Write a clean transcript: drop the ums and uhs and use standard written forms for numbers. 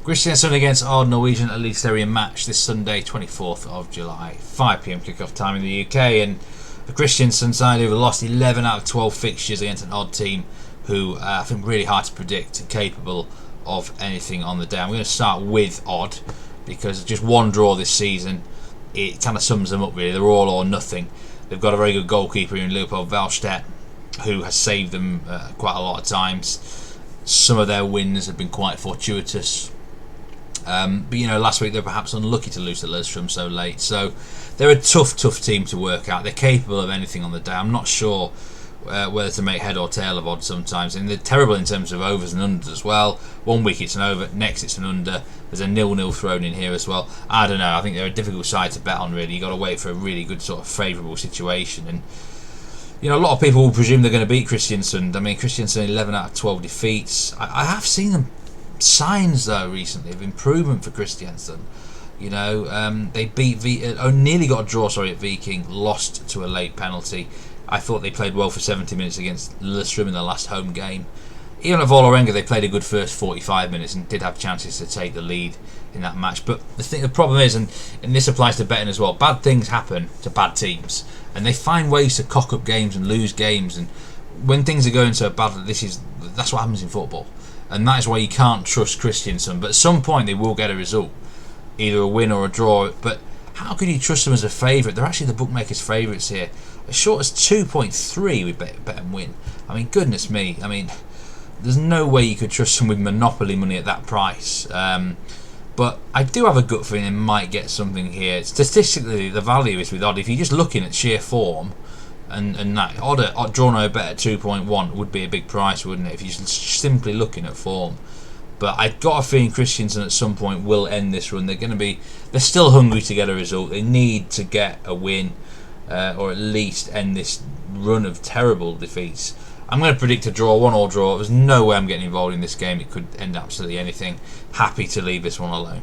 Kristiansund against Odd, Norwegian Eliteserien match this Sunday, 24th of July, 5 p.m. kickoff time in the UK. And the Kristiansund side, who have lost 11 out of 12 fixtures against an Odd team, who I think really hard to predict and capable of anything on the day. I'm going to start with Odd because just one draw this season, it kind of sums them up really. They're all or nothing. They've got a very good goalkeeper in Leopold Valstedt, who has saved them quite a lot of times. Some of their wins have been quite fortuitous. But last week they were perhaps unlucky to lose to Lillestrøm so late. So they're a tough team to work out. They're capable of anything on the day. I'm not sure whether to make head or tail of Odd sometimes. And they're terrible in terms of overs and unders as well. One week it's an over, next it's an under. There's a 0-0 thrown in here as well. I don't know. I think they're a difficult side to bet on really. You've got to wait for a really good sort of favourable situation. And a lot of people will presume they're going to beat Kristiansund. I mean, Kristiansund 11 out of 12 defeats. I have seen them signs though recently of improvement for Kristiansund. They beat nearly got a draw at Viking, lost to a late penalty. I thought they played well for 70 minutes against Lillestrøm in their last home game. Even at Vålerenga they played a good first 45 minutes and did have chances to take the lead in that match. But the problem is, and this applies to betting as well, bad things happen to bad teams and they find ways to cock up games and lose games. And when things are going so bad, that's what happens in football. And that is why you can't trust Kristiansund. But at some point they will get a result, either a win or a draw. But how could you trust them as a favourite? They're actually the bookmakers' favourites here. As short as 2.3 we bet them win. I mean, goodness me. I mean, there's no way you could trust them with monopoly money at that price. But I do have a gut feeling they might get something here. Statistically, the value is with Odd. If you're just looking at sheer form, and that odd draw no bet at 2.1 would be a big price, wouldn't it, if you're simply looking at form. But I've got a feeling Kristiansund at some point will end this run. They're still hungry to get a result. They need to get a win, or at least end this run of terrible defeats. I'm going to predict a draw, 1-1 draw. There's no way I'm getting involved in this game. It could end absolutely anything. Happy to leave this one alone.